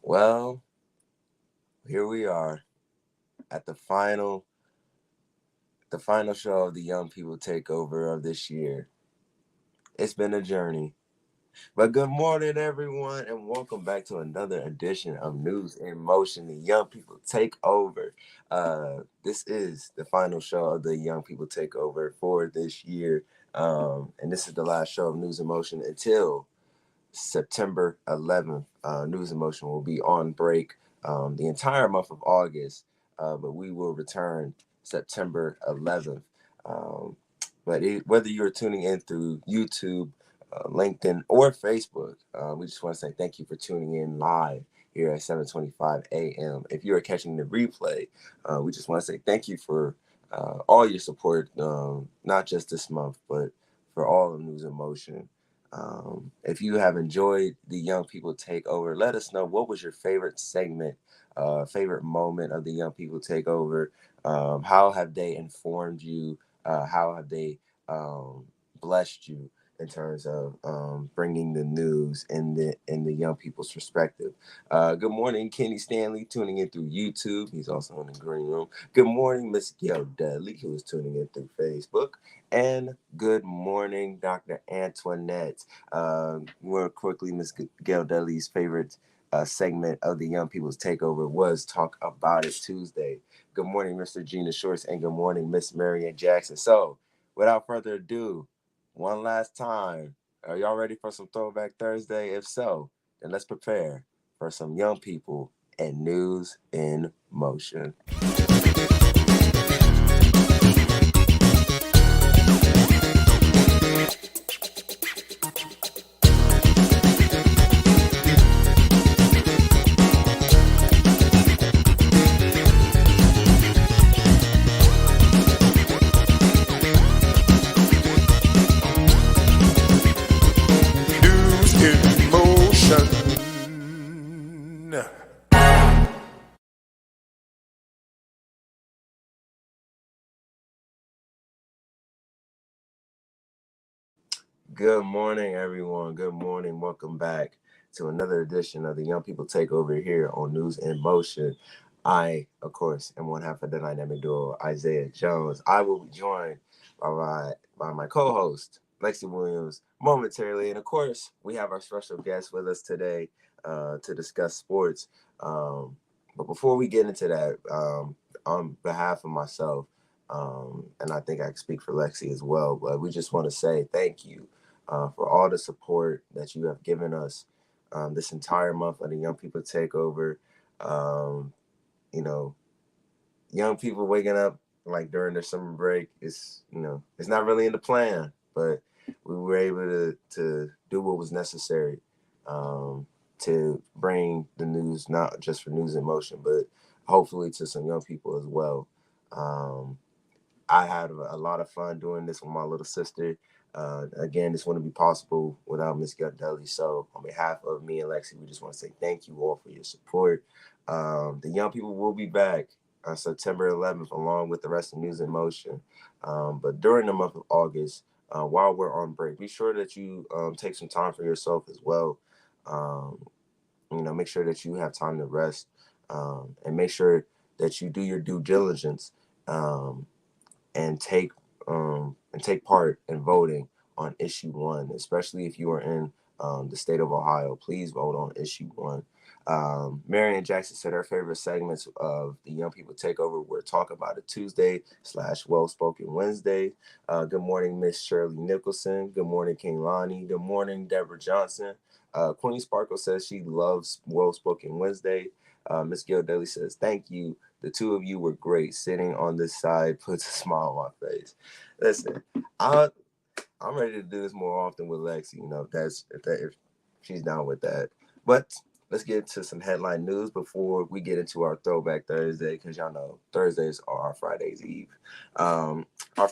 Well, here we are at the final show of the Young People Takeover of this year. It's been a journey. But good morning, everyone, and welcome back to another edition of News in Motion, the Young People Takeover. This is the final show of the Young People Takeover for this year. And this is the last show of News in Motion until September 11th. News and Motion will be on break the entire month of August, but we will return September 11th. Um, whether you're tuning in through YouTube, LinkedIn, or Facebook, we just want to say thank you for tuning in live here at 7:25 a.m. If you are catching the replay, we just want to say thank you for all your support, not just this month, but for all of News in Motion. If you have enjoyed the Young People Takeover, let us know what was your favorite segment, favorite moment of the Young People Takeover. How have they informed you? How have they blessed you in terms of bringing the news in the young people's perspective? Good morning, Kenny Stanley, tuning in through YouTube. He's also in the green room. Good morning, Miss Gail Dudley, who is tuning in through Facebook. And good morning, Dr. Antoinette. More quickly, Miss Gail Dudley's favorite segment of the Young People's Takeover was Talk About It Tuesday. Good morning, Mr. Gina Shorts, and good morning, Miss Marian Jackson. So, without further ado, one last time, are y'all ready for some Throwback Thursday? If so, then let's prepare for some young people and news in motion. News in motion. Good morning, everyone. Good morning. Welcome back to another edition of the Young People Takeover here on News in Motion. I, of course, am one half of the dynamic duo, Isaiah Jones. I will be joined by my co-host, Lexi Williams, momentarily. And of course, we have our special guest with us today to discuss sports. But before we get into that, on behalf of myself, and I think I can speak for Lexi as well, but we just want to say thank you for all the support that you have given us this entire month of the Young People Takeover. Um, you know, young people waking up like during their summer break is, it's not really in the plan, but we were able to do what was necessary um, to bring the news, not just for News in Motion, but hopefully to some young people as well. Um, I had a lot of fun doing this with my little sister. Again, this wouldn't be possible without Miss Gundelli. So, on behalf of me and Lexi, we just want to say thank you all for your support. The young people will be back on September 11th, along with the rest of News in Motion. But during the month of August, while we're on break, be sure that you take some time for yourself as well. Um, make sure that you have time to rest, and make sure that you do your due diligence. Um, and take part in voting on issue one, especially if you are in the state of Ohio. Please vote on issue one. Marian Jackson said her favorite segments of the Young People Takeover were Talk About It Tuesday / Well Spoken Wednesday. Good morning, Miss Shirley Nicholson. Good morning, King Lonnie. Good morning, Deborah Johnson. Queen Sparkle says she loves Well Spoken Wednesday. Miss Gail Daly says, thank you. The two of you were great. Sitting on this side puts a smile on my face. Listen, I'm ready to do this more often with Lexi. If she's down with that. But let's get to some headline news before we get into our Throwback Thursday, because y'all know Thursdays are our Friday's Eve. Our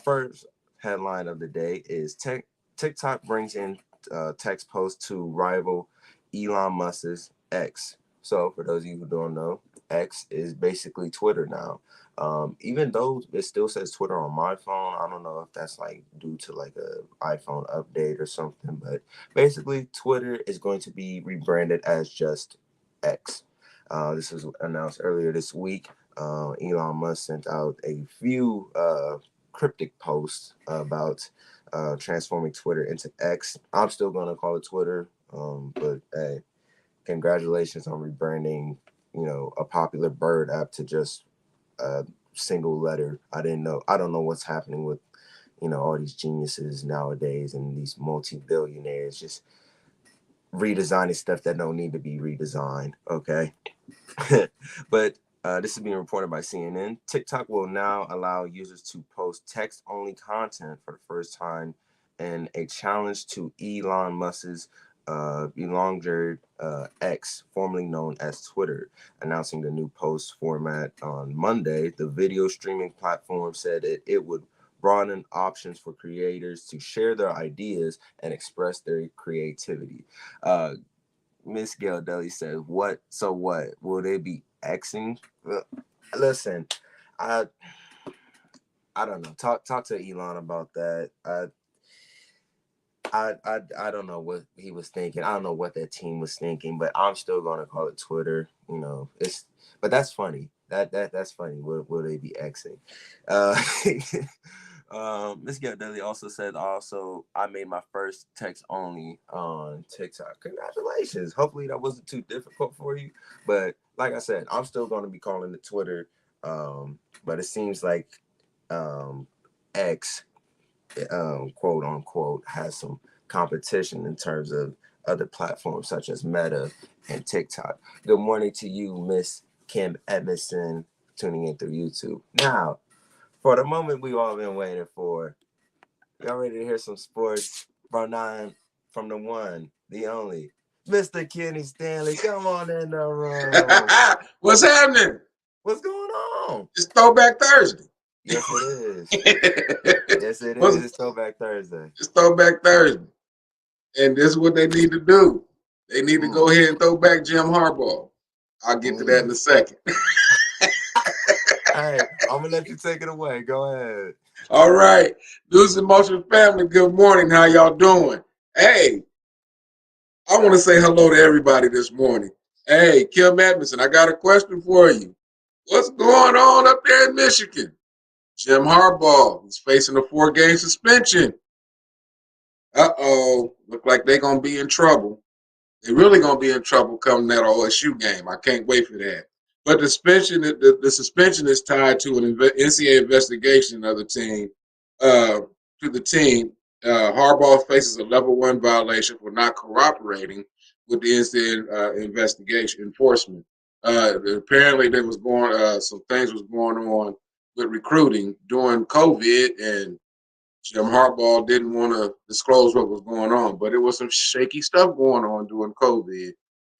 first headline of the day is TikTok brings in text post to rival Elon Musk's X. So for those of you who don't know, X is basically Twitter now. Even though it still says Twitter on my phone, I don't know if that's like due to like a iPhone update or something, but basically Twitter is going to be rebranded as just X. This was announced earlier this week. Elon Musk sent out a few cryptic posts about transforming Twitter into X. I'm still going to call it Twitter, but hey, congratulations on rebranding, a popular bird app to just a single letter. I don't know what's happening with, all these geniuses nowadays and these multi-billionaires just redesigning stuff that don't need to be redesigned. Okay. But this is being reported by CNN. TikTok will now allow users to post text only content for the first time in a challenge to Elon Musk's elongated X, formerly known as Twitter, announcing the new post format on Monday. The video streaming platform said it would broaden options for creators to share their ideas and express their creativity. Uh, Miss Gail Deli says, "What? So what? Will they be Xing?" Listen, I I don't know. Talk to Elon about that. I don't know what he was thinking. I don't know what that team was thinking, but I'm still gonna call it Twitter. But that's funny. That's funny. Will they be Xing? Uh, Miss Deli also said, I made my first text only on TikTok. Congratulations. Hopefully that wasn't too difficult for you. But like I said, I'm still going to be calling it Twitter. But it seems like um, X, quote unquote, has some competition in terms of other platforms such as Meta and TikTok. Good morning to you, Miss Kim Edmondson, tuning in through YouTube. Now, for the moment we all been waiting for, y'all ready to hear some sports from from the one, the only, Mr. Kenny Stanley. Come on in the room. What's happening? What's going on? It's Throwback Thursday. Yes, it is. Yes, it is. What's It's Throwback Thursday. It's Throwback Thursday. And this is what they need to do. They need to go Mm, ahead and throw back Jim Harbaugh. I'll get to that in mm. a second. Hey, I'm gonna let you take it away. Go ahead. All right. News and Motion family, good morning. How y'all doing? Hey, I want to say hello to everybody this morning. Hey, Kim Edmondson, I got a question for you. What's going on up there in Michigan? Jim Harbaugh is facing a 4-game suspension. Look like they're going to be in trouble. They're really going to be in trouble coming that OSU game. I can't wait for that. But the suspension is tied to an NCAA investigation of the team. To the team, Harbaugh faces a level 1 violation for not cooperating with the NCAA investigation enforcement. Apparently, there was some things was going on with recruiting during COVID, and Jim Harbaugh didn't want to disclose what was going on, but it was some shaky stuff going on during COVID,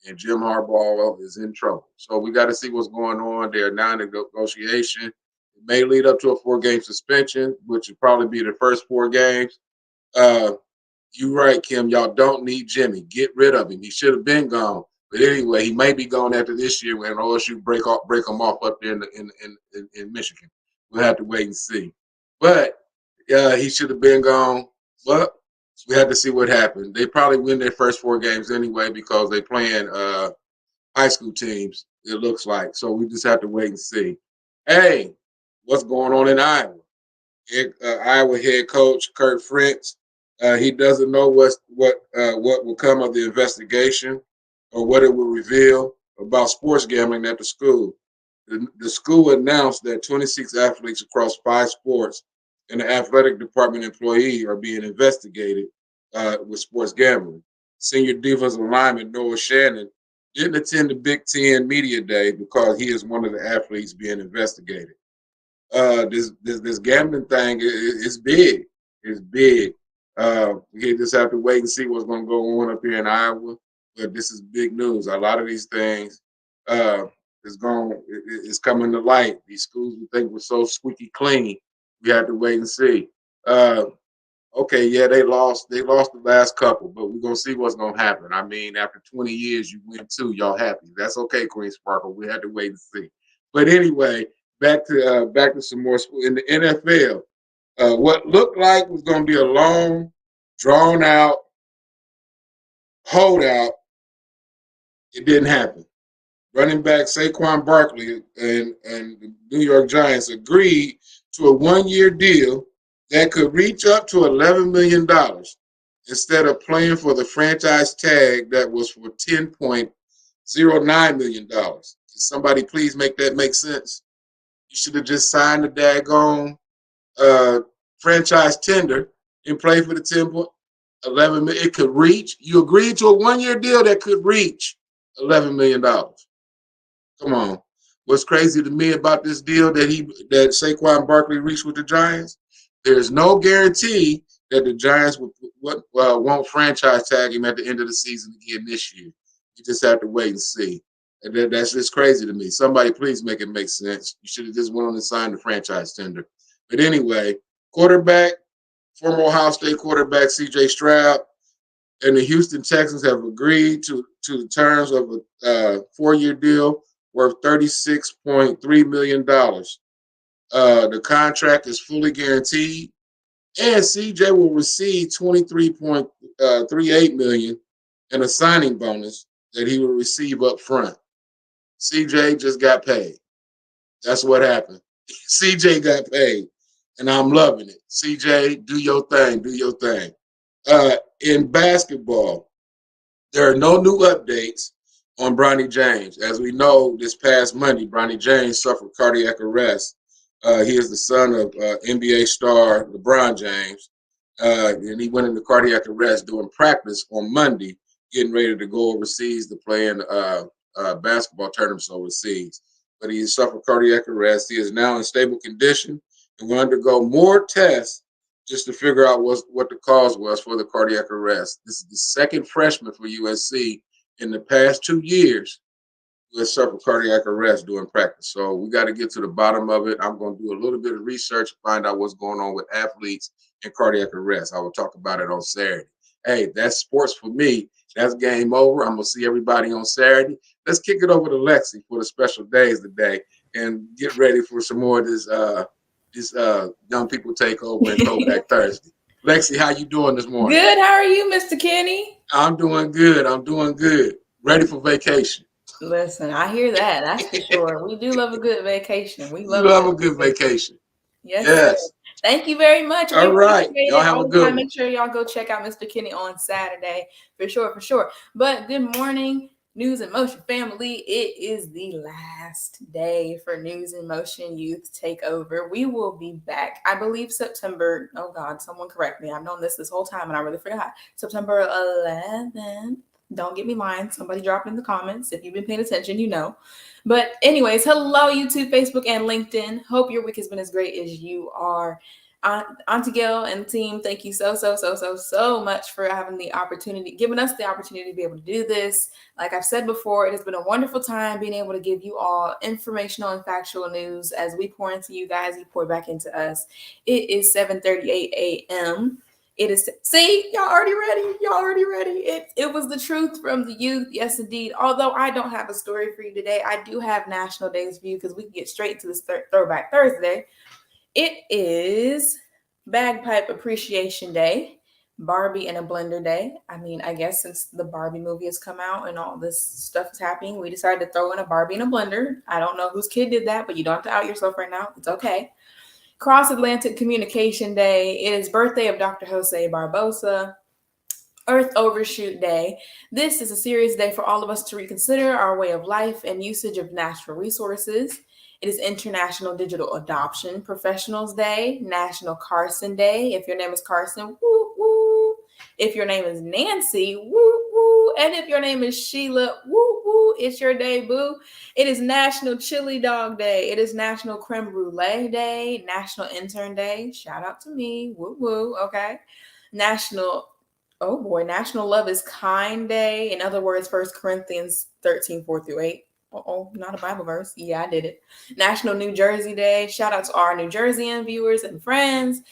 and Jim Harbaugh is in trouble. So we got to see what's going on. They're now in negotiation. It may lead up to a 4-game suspension, which would probably be the first 4 games. Uh, you're right, Kim. Y'all don't need Jimmy. Get rid of him. He should have been gone. But anyway, he may be gone after this year when OSU break him off up there in Michigan. We'll have to wait and see. But he should have been gone. But we had to see what happened. They probably win their first 4 games anyway because they playing high school teams, it looks like. So we just have to wait and see. Hey, what's going on in Iowa? Iowa head coach Kurt Fritz. He doesn't know what will come of the investigation or what it will reveal about sports gambling at the school. The school announced that 26 athletes across 5 sports and an athletic department employee are being investigated with sports gambling. Senior defensive lineman Noah Shannon didn't attend the Big Ten Media Day because he is one of the athletes being investigated. This gambling thing is big. It's big. We just have to wait and see what's going to go on up here in Iowa. But this is big news. A lot of these things uh, is coming to light. These schools we think were so squeaky clean. We have to wait and see. Uh, okay, yeah, they lost. They lost the last couple, but we're gonna see what's gonna happen. I mean, after 20 years, you win 2. Y'all happy? That's okay, Queen Sparkle. We had to wait and see. But anyway, back to some more in the NFL. What looked like was gonna be a long, drawn out holdout. It didn't happen. running back Saquon Barkley and the New York Giants agreed to a one-year deal that could reach up to $11 million instead of playing for the franchise tag that was for $10.09 million. Can somebody please make that make sense? You should have just signed the daggone franchise tender and play for the 10.11 million. It could reach. You agreed to a one-year deal that could reach $11 million. Come on. What's crazy to me about this deal that Saquon Barkley reached with the Giants? There's no guarantee that the Giants won't franchise tag him at the end of the season again this year. You just have to wait and see. And that's just crazy to me. Somebody please make it make sense. You should have just went on and signed the franchise tender. But anyway, quarterback, former Ohio State quarterback C.J. Stroud and the Houston Texans have agreed to the terms of a 4-year deal worth $36.3 million. The contract is fully guaranteed, and CJ will receive $23.38 million and a signing bonus that he will receive up front. CJ just got paid. That's what happened. CJ got paid, and I'm loving it. CJ, do your thing. Do your thing. In basketball, there are no new updates on Bronny James. As we know, this past Monday, Bronny James suffered cardiac arrest. He is the son of NBA star LeBron James, and he went into cardiac arrest during practice on Monday, getting ready to go overseas to play in basketball tournaments overseas. But he suffered cardiac arrest. He is now in stable condition and will undergo more tests just to figure out what the cause was for the cardiac arrest. This is the second freshman for USC in the past 2 years who has suffered cardiac arrest during practice. So we got to get to the bottom of it. I'm going to do a little bit of research and find out what's going on with athletes and cardiac arrest. I will talk about it on Saturday. Hey, that's sports for me. That's game over. I'm going to see everybody on Saturday. Let's kick it over to Lexi for the special days today and get ready for some more of this Young People Takeover and Throwback Thursday. Lexi, how you doing this morning? Good. How are you, Mr. Kenny? I'm doing good. I'm doing good. Ready for vacation. Listen, I hear that. That's for sure. We do love a good vacation. We love a good vacation. Yes, sir. Thank you very much. All right. Y'all have a good one. Make sure y'all go check out Mr. Kenny on Saturday for sure, for sure. But good morning, News in Motion family. It is the last day for News in Motion Youth Takeover. We will be back, I believe, September. Oh God, someone correct me. I've known this whole time and I really forgot. September 11th. Don't get me lying. Somebody drop it in the comments. If you've been paying attention, you know. But anyways, hello, YouTube, Facebook, and LinkedIn. Hope your week has been as great as you are. Auntie Gail and team, thank you so much for having the opportunity, giving us the opportunity to be able to do this. Like I've said before, it has been a wonderful time being able to give you all informational and factual news as we pour into you guys, you pour back into us. It is 7:38 a.m. It is, see, y'all already ready. It was the truth from the youth. Yes, indeed. Although I don't have a story for you today, I do have national days for you because we can get straight to this Throwback Thursday. It is Bagpipe Appreciation Day, Barbie and a Blender Day. I mean, I guess since the Barbie movie has come out and all this stuff is happening, we decided to throw in a Barbie and a blender. I don't know whose kid did that, but you don't have to out yourself right now. It's okay. Cross Atlantic Communication Day. It is birthday of Dr. Jose Barbosa. Earth Overshoot Day. This is a serious day for all of us to reconsider our way of life and usage of natural resources. It is International Digital Adoption Professionals Day, National Carson Day. If your name is Carson, woo, woo. If your name is Nancy, woo, woo. And if your name is Sheila, woo, woo. It's your day, boo. It is National Chili Dog Day. It is National Creme Brulee Day, National Intern Day. Shout out to me, woo, woo, okay. National Love is Kind Day. In other words, 1 Corinthians 13, 4-8. Not a Bible verse. Yeah, I did it. National New Jersey Day. Shout out to our New Jerseyan viewers and friends.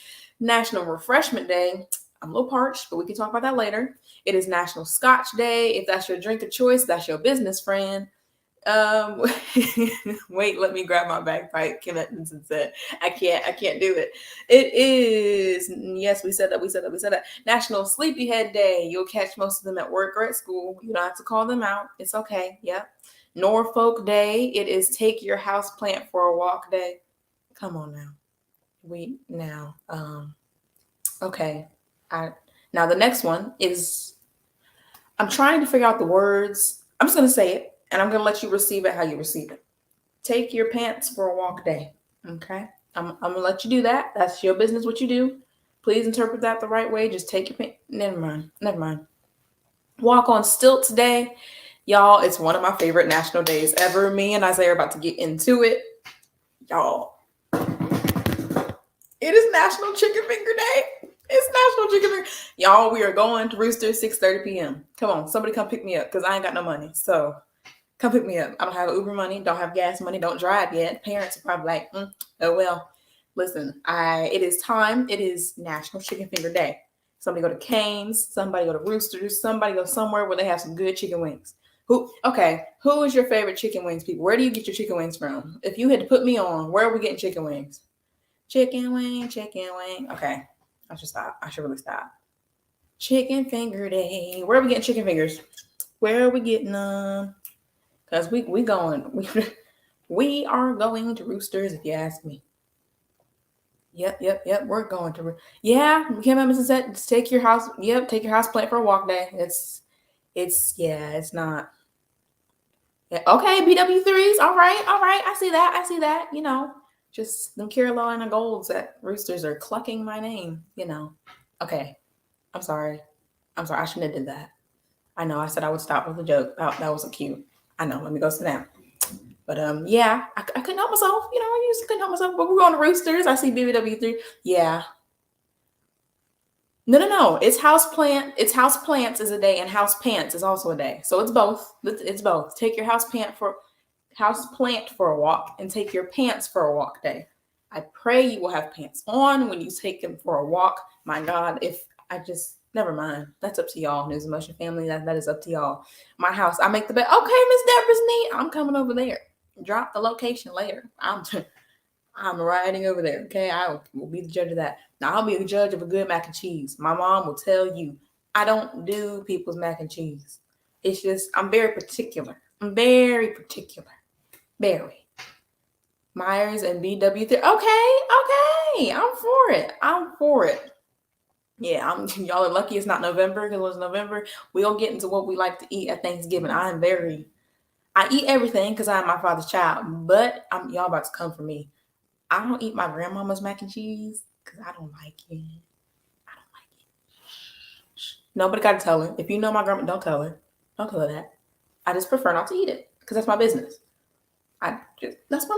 National Refreshment Day. I'm a little parched, but we can talk about that later. It is National Scotch Day. If that's your drink of choice, that's your business friend. Wait, let me grab my bagpipe. Kim Edmondson said, I can't do it. It is, yes, we said that. National Sleepyhead Day. You'll catch most of them at work or at school. You don't have to call them out. It's okay. Yep. Norfolk Day. It is Take Your House Plant for a Walk Day. Come on now. Okay. Now the next one is, I'm trying to figure out the words. I'm just going to say it, and I'm going to let you receive it how you receive it. Take your pants for a walk day. Okay? I'm going to let you do that. That's your business what you do. Please interpret that the right way. Just take your pants. Never mind. Walk on Stilts Day. Y'all, it's one of my favorite national days ever. Me and Isaiah are about to get into it. Y'all, it is National Chicken Finger Day. It's National Chicken Finger. Y'all, we are going to Rooster 6:30 p.m. Come on, somebody come pick me up because I ain't got no money. So come pick me up. I don't have Uber money, don't have gas money, don't drive yet. Parents are probably like, oh well. Listen, it is time. It is National Chicken Finger Day. Somebody go to Cane's, somebody go to Roosters, somebody go somewhere where they have some good chicken wings. Who is your favorite chicken wings people? Where do you get your chicken wings from? If you had to put me on, where are we getting chicken wings? Chicken wing. Okay, I should stop. I should really stop. Chicken Finger Day. Where are we getting chicken fingers? Where are we getting them? Because we are going to Roosters, if you ask me. Yep. We're going to. Yeah, Kim Emerson said, take your house. Yep, take your house plant for a walk day. It's not. Yeah, okay, BW3s. All right. I see that. You know, just them Carolina Golds at Roosters are clucking my name. You know. Okay, I'm sorry. I shouldn't have did that. I know. I said I would stop with a joke. That wasn't cute. I know. Let me go sit down. But yeah, I couldn't help myself. You know, I just couldn't help myself. But we're going to Roosters. I see BBW3. Yeah. No. It's house plant. It's house plants is a day, and house pants is also a day. So it's both. It's both. Take your house plant for a walk, and take your pants for a walk day. I pray you will have pants on when you take them for a walk. My God, never mind. That's up to y'all, News and Motion family. That is up to y'all. My house, I make the bed. Okay, Miss Deborah's neat. I'm coming over there. Drop the location later. I'm riding over there. Okay, I will be the judge of that. Now I'll be the judge of a good mac and cheese. My mom will tell you I don't do people's mac and cheese. It's just I'm very particular. Very. Myers and BW3. Okay. I'm for it. Yeah, y'all are lucky it's not November, because it was November. We'll get into what we like to eat at Thanksgiving. I eat everything because I'm my father's child, but y'all about to come for me. I don't eat my grandmama's mac and cheese because I don't like it. Nobody got to tell her. If you know my grandma, don't tell her. Don't tell her that. I just prefer not to eat it because that's my business. That's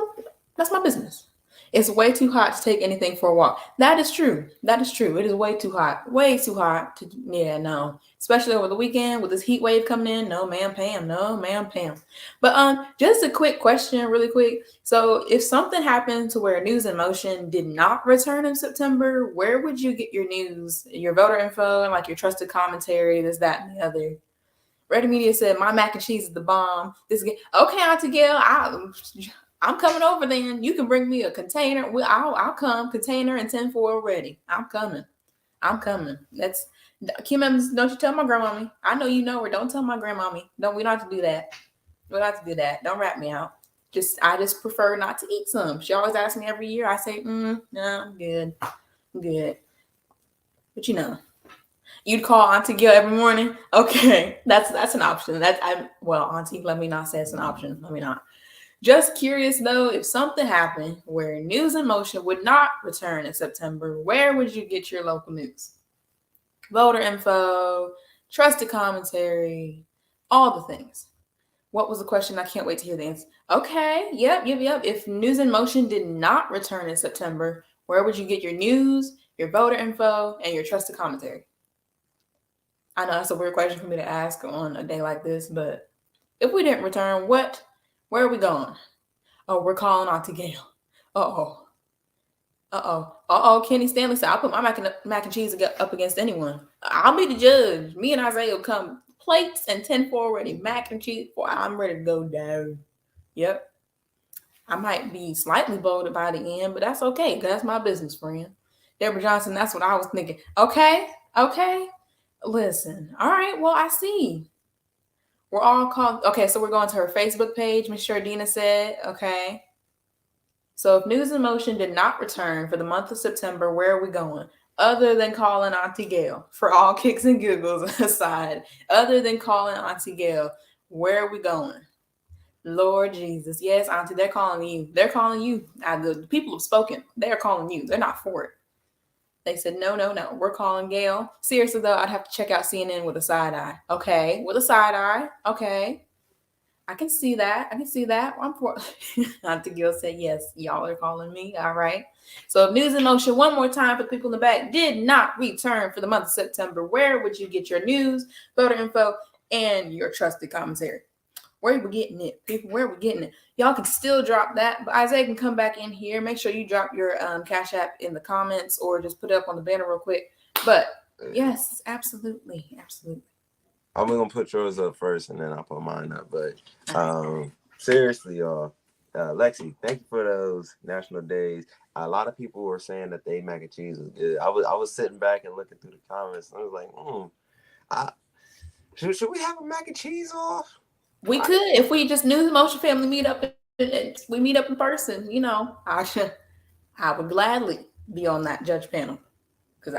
my business. It's way too hot to take anything for a walk. That is true. It is way too hot. Way too hot. No. Especially over the weekend with this heat wave coming in. No, ma'am, Pam. But just a quick question, really quick. So if something happened to where News in Motion did not return in September, where would you get your news, your voter info, and like your trusted commentary, this, that, and the other? Ready Media said, my mac and cheese is the bomb. Okay, Auntie Gail, I'm coming over then. You can bring me a container. I'll come. Container and 10-4 ready. I'm coming. That's Kim Evans. Don't you tell my grandmommy. I know you know her. Don't tell my grandmommy. We don't have to do that. Don't rat me out. I just prefer not to eat some. She always asks me every year. I say, no, I'm good. But you know, you'd call Auntie Gail every morning. Okay, that's an option. Auntie, let me not say it's an option. Let me not. Just curious, though, if something happened where News in Motion would not return in September, where would you get your local news? Voter info, trusted commentary, all the things. What was the question? I can't wait to hear the answer. Okay, yep. If News in Motion did not return in September, where would you get your news, your voter info, and your trusted commentary? I know that's a weird question for me to ask on a day like this, but if we didn't return, where are we going? Oh, we're calling Auntie Gail. Kenny Stanley said, I'll put my mac and cheese up against anyone. I'll be the judge. Me and Isaiah will come plates and 10-4 ready. Mac and cheese. Boy, I'm ready to go down. Yep. I might be slightly bolded by the end, but that's okay, because that's my business friend. Deborah Johnson, that's what I was thinking. Okay, okay. Listen. All right, well, I see. We're all called. Okay, so we're going to her Facebook page, Miss Shardina said. Okay. So if News in Motion did not return for the month of September, where are we going? Other than calling Auntie Gail, for all kicks and giggles aside, other than calling Auntie Gail, where are we going? Lord Jesus. Yes, Auntie, they're calling you. They're calling you. The people have spoken. They're calling you. They're not for it. They said, no, no, no. We're calling Gail. Seriously, though, I'd have to check out CNN with a side eye. Okay. With a side eye. Okay. I can see that. I can see that. I'm for Auntie Gail said, yes, y'all are calling me. All right. So if News in Motion, one more time for the people in the back, did not return for the month of September, where would you get your news, voter info, and your trusted commentary? Where are we getting it, people? Where are we getting it? Y'all can still drop that, but Isaiah can come back in here. Make sure you drop your Cash App in the comments or just put it up on the banner real quick. But yes, absolutely, absolutely. I'm gonna put yours up first, and then I'll put mine up. But seriously, y'all, Lexi, thank you for those national days. A lot of people were saying that they mac and cheese was good. I was sitting back and looking through the comments. And I was like, should we have a mac and cheese off? We could if we just News Motion family meet up. We meet up in person. You know, I would gladly be on that judge panel because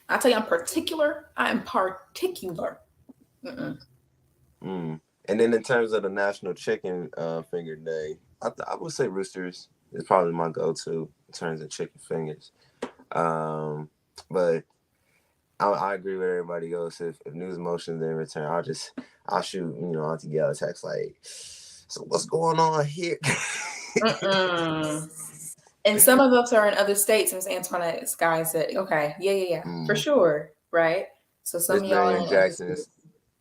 I tell you, I'm particular. I am particular. And then in terms of the National Chicken Finger Day, I would say roosters is probably my go-to in terms of chicken fingers. But I agree with everybody else. If News Motion didn't return, I'll shoot Auntie Gail a text like, so what's going on here? And some of us are in other states. Miss Antoinette Sky said, okay, yeah, for sure, right? So some of y'all are in other states.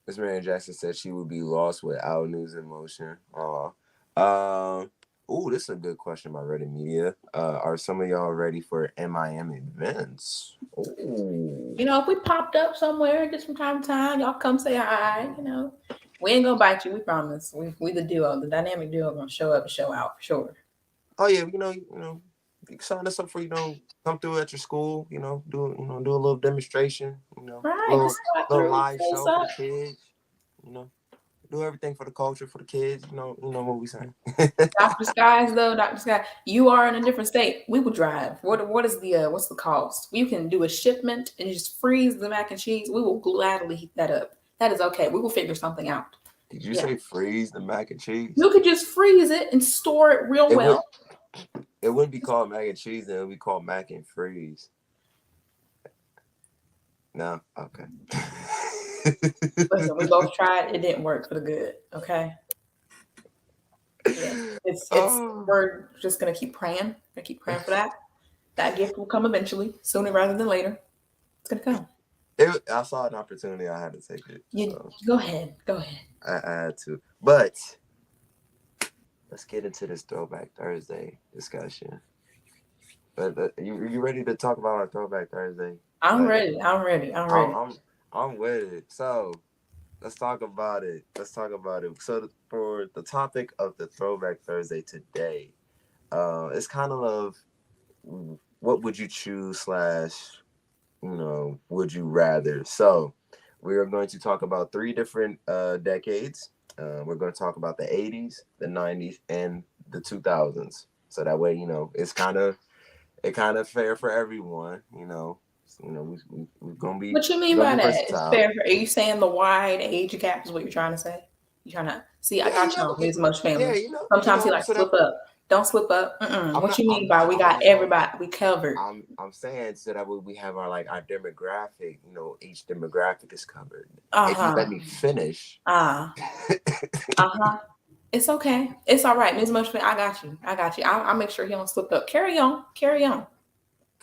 Miss Marion Jackson said she would be lost without News in Motion. This is a good question by Reddit Media. Are some of y'all ready for NIM events? Ooh. If we popped up somewhere just from time to time, y'all come say hi. We ain't gonna bite you. We promise. We the duo, the dynamic duo, gonna show up and show out for sure. Oh yeah, you can sign us up for come through at your school. Do a little demonstration. Right, little live show for the kids. Do everything for the culture for the kids. You know what we saying. Dr. Skies, though, Dr. Sky, you are in a different state. We will drive. What is what's the cost? We can do a shipment and just freeze the mac and cheese. We will gladly heat that up. That is okay. We will figure something out. Did you say freeze the mac and cheese? You could just freeze it and store it real well. It wouldn't be called mac and cheese, then it would be called mac and freeze. No? Okay. Listen, we both tried. It didn't work for the good. Okay. Yeah. We're just gonna keep praying. Keep praying for that. That gift will come eventually, sooner rather than later. It's gonna come. I saw an opportunity. I had to take it. Go ahead. I had to. But let's get into this Throwback Thursday discussion. But you ready to talk about our Throwback Thursday? I'm ready. I'm with it. So let's talk about it. So for the topic of the Throwback Thursday today, it's kind of what would you choose / would you rather? So we are going to talk about 3 different decades. We're going to talk about the 80s, the 90s, and the 2000s. So that way, it's kind of fair for everyone. We're gonna be. What you mean by that? It's fair. Are you saying the wide age gap is what you're trying to say? You trying to see? I got you on News Much family. Yeah, sometimes he likes to slip up. Don't slip up. What you mean by we got everybody? We covered. I'm saying so that way we have our demographic. Each demographic is covered. If you let me finish. It's okay. It's all right. News Much family. I got you. I'll make sure he don't slip up. Carry on.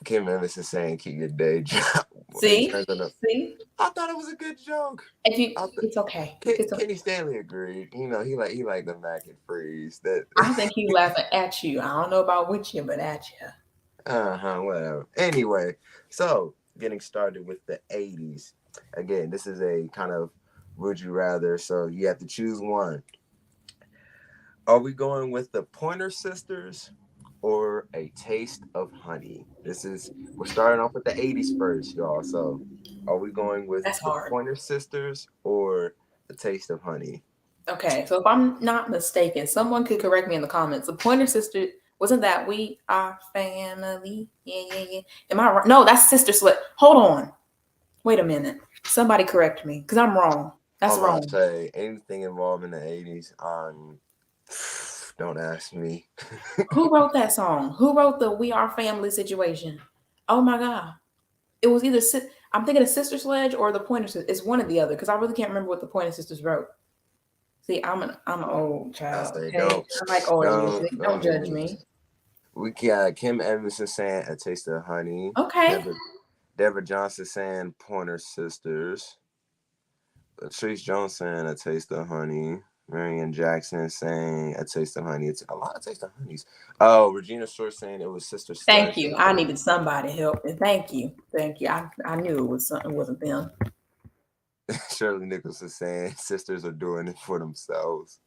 Kim Evans is saying keep your day job. See? I thought it was a good joke. It's okay. Kenny Stanley agreed. He like the mac and freeze. I think he's laughing at you. I don't know about with you, but at you. Whatever. Anyway, so getting started with the 80s. Again, this is a kind of would you rather. So you have to choose one. Are we going with the Pointer Sisters or A Taste of Honey? We're starting off with the 80s first, y'all. So, are we going with That's the hard. Pointer Sisters or A Taste of Honey? Okay, so if I'm not mistaken, someone could correct me in the comments. The Pointer Sister wasn't that We Are Family? Yeah, yeah, yeah. Am I right? No, that's Sister Sledge. Hold on. Wait a minute. Somebody correct me because I'm wrong. That's I'm gonna wrong. say anything involved in the 80s. Don't ask me. Who wrote that song? Who wrote the We Are Family situation? Oh my God. It was either I'm thinking of Sister Sledge or the Pointer Sisters. It's one or the other because I really can't remember what the Pointer Sisters wrote. See, I'm an old I child. say Okay, I like older music. Don't don't get judge me. me. We got Kim Evanson saying A Taste of Honey. Okay. Deborah Johnson saying Pointer Sisters. Latrice Jones saying A Taste of Honey. Marion Jackson saying A Taste of Honey. It's a lot of Taste of Honeys. Oh, Regina Short saying it was Sister Thank Sledge. you. I needed somebody to help me. Thank you. Thank you. I knew it was something. It wasn't them. Shirley Nicholson saying sisters are doing it for themselves.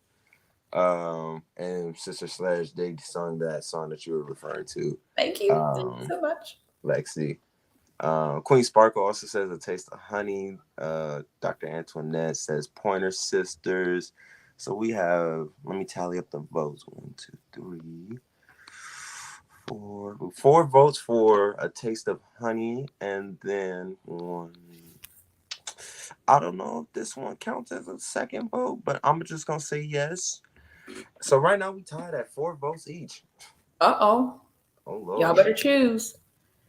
And Sister Sledge, they sung that song that you were referring to. Thank you. Thank you so much. Lexi. Queen Sparkle also says A Taste of Honey. Dr. Antoinette says Pointer Sisters. So we have, let me tally up the votes. 1, 2, 3, 4. 4 votes for A Taste of Honey. And then one. I don't know if this one counts as a second vote, but I'm just going to say yes. So right now we tied at 4 votes each. Oh, Lord. y'all better choose.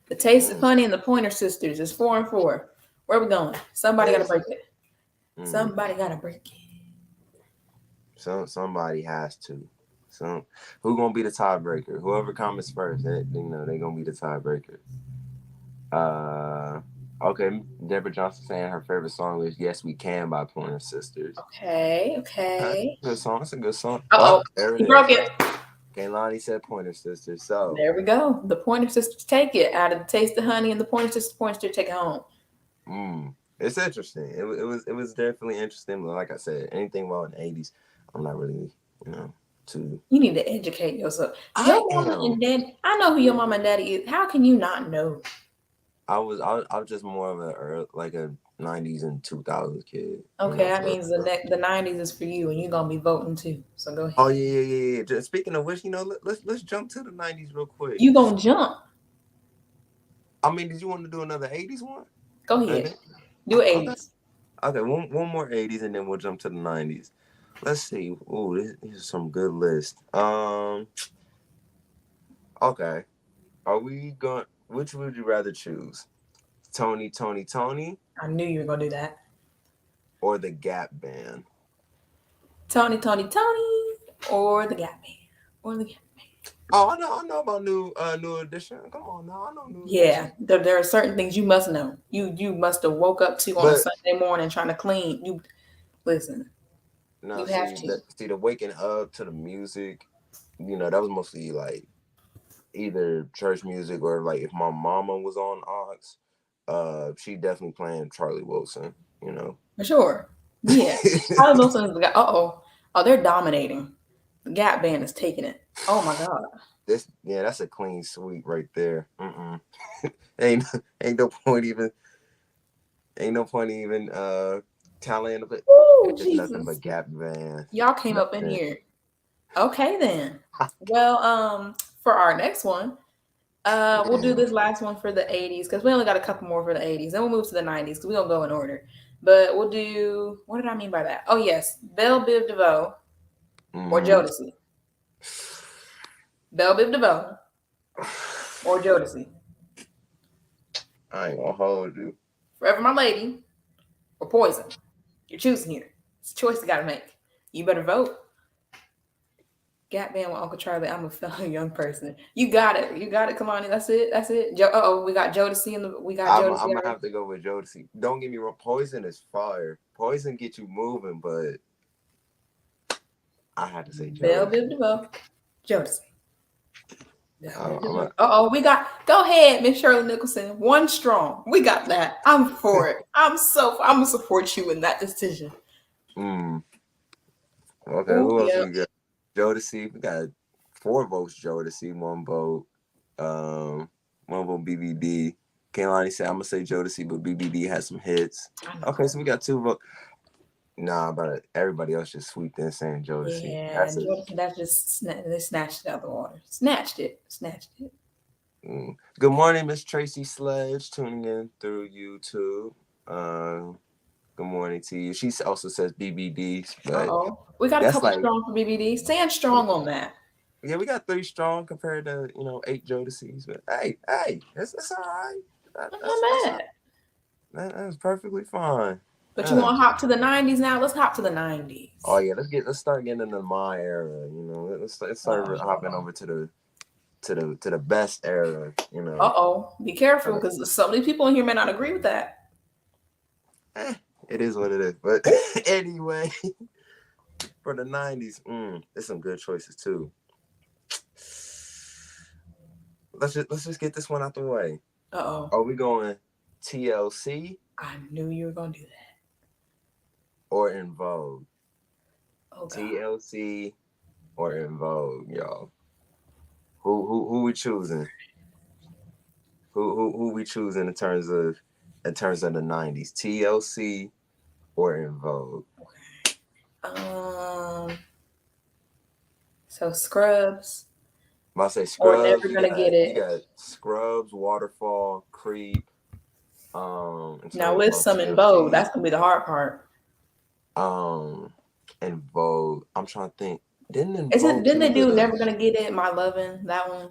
The Taste of Honey and the Pointer Sisters is 4-4. Where we going? Somebody got to break it. Somebody got to break it. So somebody has to. So who gonna be the tiebreaker? Whoever comments first, they gonna be the tiebreaker. Okay. Deborah Johnson saying her favorite song is "Yes We Can" by Pointer Sisters. Okay. Good song. It's a good song. Uh-oh. There it He is. broke it. Kaylani said Pointer Sisters. So there we go. The Pointer Sisters take it out of the Taste of Honey, and the Pointer Sisters take it home. It's interesting. It was definitely interesting. But like I said, anything about the 80s, I'm not really, too. You need to educate yourself. I And dad, I know who your mom and daddy is. How can you not know? I was just more of a 90s and 2000s kid. Okay, that means the 90s is for you, and you're gonna be voting too. So go ahead. Oh yeah. Just speaking of which, let's jump to the 90s real quick. You gonna jump? I mean, did you want to do another 80s one? Go ahead. Do 80s. Okay, one more 80s, and then we'll jump to the 90s. Let's see. Oh, this is some good list. Okay. Are we going? Which would you rather choose? Tony? I knew you were gonna do that. Or the Gap Band? Tony, or the Gap Band, Oh, I know about New Edition. Come on now, I know New Edition. There are certain things you must know. You must have woke up to on a Sunday morning trying to clean. You listen. No, see the waking up to the music. That was mostly like either church music or like if my mama was on aux, she definitely playing Charlie Wilson. For sure. Yeah, Charlie Wilson is the guy. Oh, they're dominating. The Gap Band is taking it. Oh my God. That's a clean sweep right there. ain't no point even tallying of it. It's nothing but Gap Band. Y'all came up in here. Okay then. Well, for our next one, we'll do this last one for the 80s because we only got a couple more for the 80s. Then we'll move to the 90s because we don't go in order. But we'll do, what did I mean by that? Oh yes, Belle Biv DeVoe or Jodeci. Belle Biv DeVoe or Jodeci. I ain't gonna hold you. Forever My Lady or Poison. You're choosing here. It's a choice you gotta make. You better vote. Gap Band with Uncle Charlie. I'm a fellow young person. You got it, Kalani. That's it. We got Jodeci Jodeci. I'm gonna have to go with Jodeci. Don't get me wrong. Poison is fire. Poison gets you moving, but I had to say Jodeci. Belle Biv DeVoe, Jodeci. We got. Go ahead, Miss Shirley Nicholson. One strong. We got that. I'm for it. I'm gonna support you in that decision. Okay. Who else we got? Jodeci. We got 4 votes Jodeci, 1 vote. 1 vote BBD. Kaylani said, I'm gonna say Jodeci, but BBD has some hits. Okay, so we got 2 votes. Nah, but everybody else just swooped in saying Jodeci. Yeah, Jodeci, that just they snatched it out of the water. Snatched it. Good morning, Miss Tracy Sledge, tuning in through YouTube. Good morning to you. She also says BBD, but we got a that's couple like strong for BBD. Stand strong on that. yeah, we got 3 strong compared to 8 Jodeci's. But hey, it's all right. I'm not mad. That's perfectly fine. But you want to hop to the 90s now? Let's hop to the 90s. Oh yeah, let's start getting into my era. Let's start hopping over to the best era. Be careful because some of these people in here may not agree with that. It is what it is. But anyway, for the 90s, there's some good choices too. Let's just get this one out the way. Are we going TLC? I knew you were gonna do that. Or In Vogue? Oh, God. TLC or In Vogue, y'all? Who we choosing? Who we choosing in terms of the 90s? TLC or In Vogue? Okay. So Scrubs. I say Scrubs. Or Never Gonna Get It. You got Scrubs, Waterfall, Creep. Now list some In Vogue. That's gonna be the hard part. In Vogue. I'm trying to think. Didn't they do Never Gonna Get It? My Lovin', that one.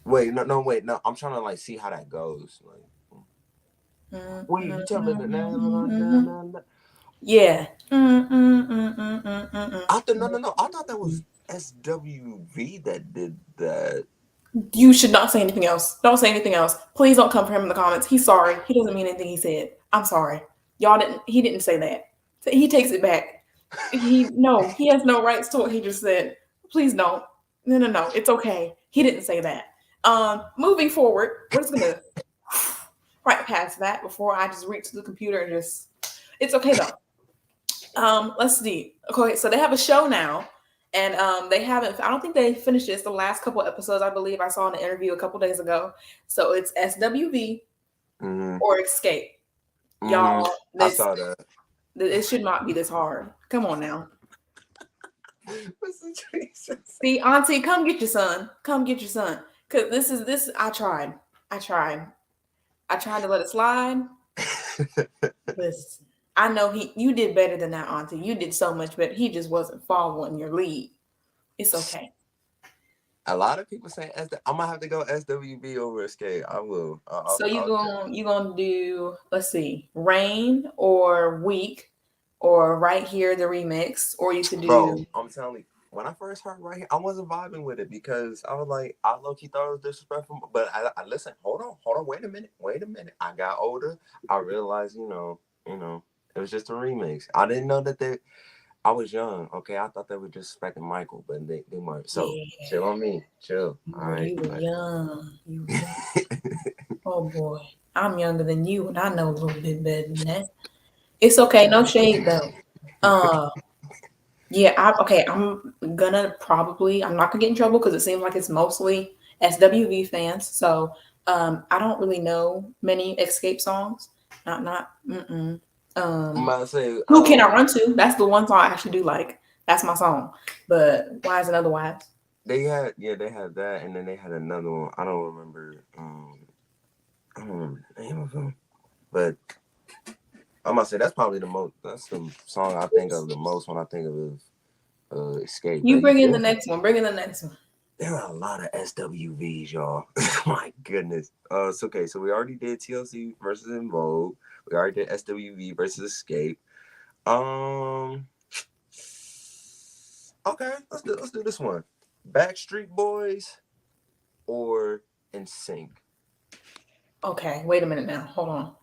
Wait, no. I'm trying to like see how that goes. Like, wait, you tell me the name? Yeah. I thought that was SWV that did that. You should not say anything else. Don't say anything else. Please don't come for him in the comments. He's sorry. He doesn't mean anything he said. I'm sorry. He didn't say that. He takes it back. He has no rights to what he just said. Please don't. No. It's okay. He didn't say that. Moving forward, we're just gonna right past that before I just reach to the computer and just. It's okay though. Let's see. Okay, so they have a show now, and they haven't. I don't think they finished it. It's the last couple of episodes, I believe. I saw in an interview a couple days ago. So it's SWV or Escape. Y'all, I saw that. It should not be this hard. Come on now. See, Auntie, come get your son. Cause this. I tried to let it slide. Listen, I know you did better than that, Auntie. You did so much better. He just wasn't following your lead. It's okay. A lot of people say I'm gonna have to go SWV over Escape. I will. So you gonna do? Let's see, Rain or Week or Right Here the remix, or you could do. Bro, I'm telling you. When I first heard Right Here, I wasn't vibing with it because I was like, I low-key thought it was disrespectful. But I listened. Hold on. Wait a minute. I got older. I realized, it was just a remix. I didn't know that I was young. Okay, I thought they were just respecting Michael, but they weren't. So chill on me. Chill. All right. You were young. Oh boy, I'm younger than you, and I know a little bit better than that. It's okay. No shade though. Yeah, I'm gonna probably. I'm not gonna get in trouble because it seems like it's mostly SWV fans. So I don't really know many Escape songs. Not. I'm about to say, Who Can I Run To? That's the one song I actually do like. That's my song. But Wise and Otherwise. They had that, and then they had another one. I don't remember. I don't remember the name of them, but I'm gonna say that's probably the most. That's the song I think of the most when I think of Escape. You bring in the next one. There are a lot of SWVs, y'all. My goodness. It's okay. So we already did TLC versus In Vogue. We already did SWV versus Escape. Okay, let's do this one. Backstreet Boys or NSYNC? Okay, wait a minute now. Hold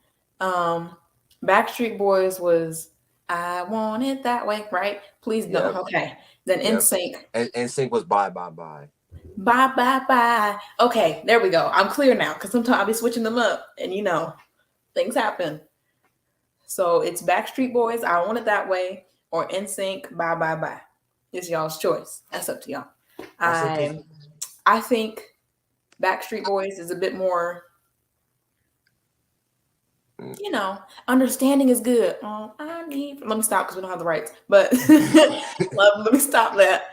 on. Backstreet Boys was I Want It That Way, right? Please no. Yep. Okay. Then NSYNC. NSYNC was Bye Bye Bye. Bye Bye Bye. Okay, there we go. I'm clear now because sometimes I'll be switching them up and things happen. So it's Backstreet Boys, I Want It That Way, or NSYNC, Bye Bye Bye. It's y'all's choice. That's up to y'all. I say, cause I think Backstreet Boys is a bit more, mm, understanding is good. Let me stop because we don't have the rights. But let me stop that.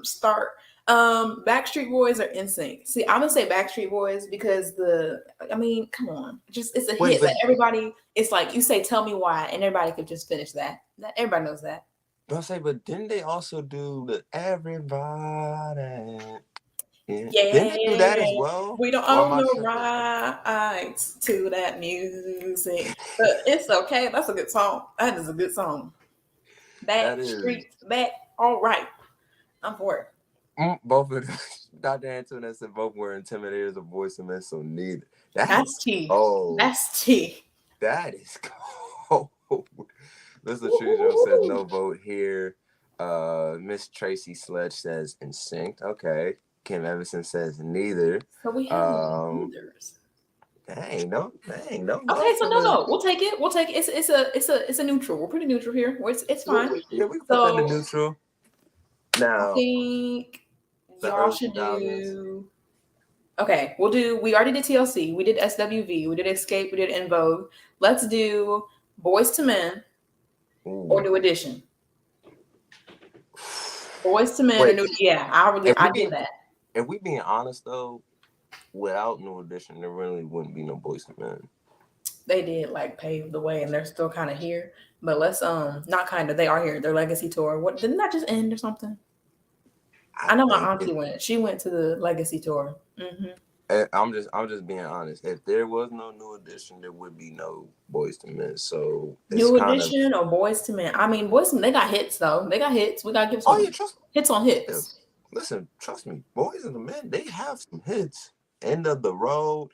Start. Backstreet Boys are in sync. See, I'm gonna say Backstreet Boys because come on, just it's a wait, hit but that everybody. It's like you say, "Tell me why," and everybody could just finish that. That everybody knows that. I say, but didn't they also do the everybody? Yeah. Didn't Yeah, they do that as well? we don't Or am own I the tripping? rights to that music, but it's okay. That's a good song. That is a good song. That Back is streets back. All right, I'm for it. both of them. Dr. Antoinette said both were intimidators of voice and men, so neither. That That's is T. cold. That's T. That is cold. Mr. Trudeau says Woo-hoo-hoo-hoo. no vote here. Miss Tracy Sledge says instinct. Okay. Kim Everson says neither. So we have no Um, leaders. dang, no Okay, love so for no, the. we'll take it. We'll take it. It's a neutral. We're pretty neutral here. It's fine. Yeah, we can put that in So neutral. I Now, think the y'all early should 2000s. do. Okay, we'll do. We already did TLC. We did SWV. We did Escape. We did In Vogue. Let's do Boys to Men or Ooh. New Edition. Boys to Men or Wait, New. Yeah, I did that. if we being honest though, without New Edition, there really wouldn't be no Boys to Men. They did like pave the way, and they're still kind of here. But let's not kind of. They are here. Their legacy tour. What didn't that just end or something? I I know my think auntie went. She went to the legacy tour. Hmm. I'm just being honest. If there was no New Edition, there would be no Boys to Men. So it's New kind of. Edition or Boys to Men? I mean, Boys to Men, they got hits though. They got hits. We gotta give Oh some yeah, trust. hits on Yeah, hits. listen, trust me. Boys and the Men, they have some hits. End of the road.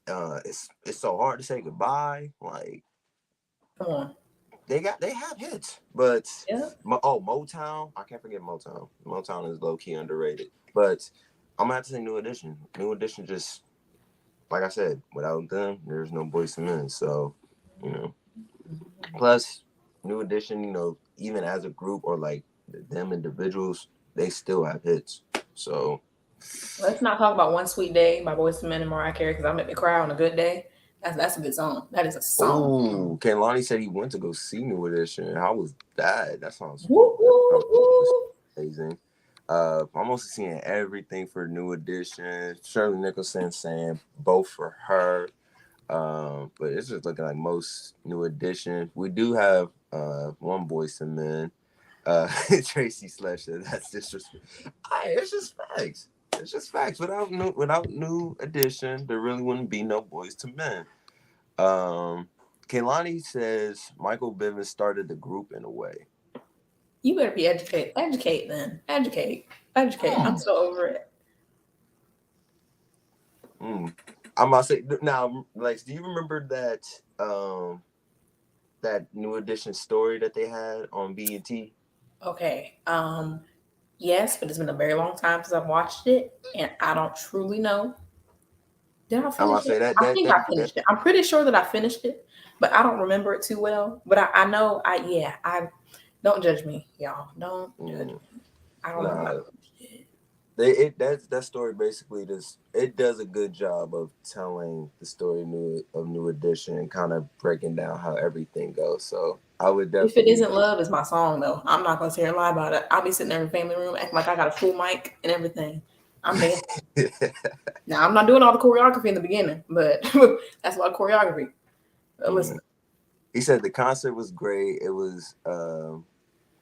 It's so hard to say goodbye. Like Come on. they have hits, but Yeah. Motown. I can't forget Motown. Motown is low key underrated, but I'm gonna have to say New Edition. New Edition just like I said, without them, there's no Boys to Men. So you know. Plus, New Edition, even as a group or like them individuals, they still have hits. So, Let's not talk about One Sweet Day by Boys to Men and Mariah Carey because I make me cry on a good day. That's a good song. That is a song. oh, Kaylani said he went to go see New Edition. How was that? That sounds Woo, woo, woo. amazing. I'm also seeing everything for New Edition. Shirley Nicholson saying both for her. But it's just looking like most New Edition. We do have one Boys to Men. Tracy Sledge said that's disrespect. It's just facts. It's just facts. Without New Edition, there really wouldn't be no Boys to Men. Kaylani says Michael Bivins started the group in a way. You better be educated. Educate then. Educate. Educate. I'm so over it. Mm. I'm about to say now, Lex, do you remember that New Edition story that they had on BET? Okay. Yes, but it's been a very long time since I've watched it, and I don't truly know. Did I I'm finish about to it? say that I that think that I that finished it. I'm pretty sure that I finished it, but I don't remember it too well. But I know I don't judge me, y'all. Don't judge mm, me. I don't know if I nah. finished it. That story basically it does a good job of telling the story of New Edition and kind of breaking down how everything goes. So I would If it definitely isn't love, it's my song though. I'm not gonna sit here and lie about it. I'll be sitting there in the family room acting like I got a full mic and everything. I'm dancing. Now I'm not doing all the choreography in the beginning, but that's a lot of choreography. Mm. Listen. He said the concert was great. It was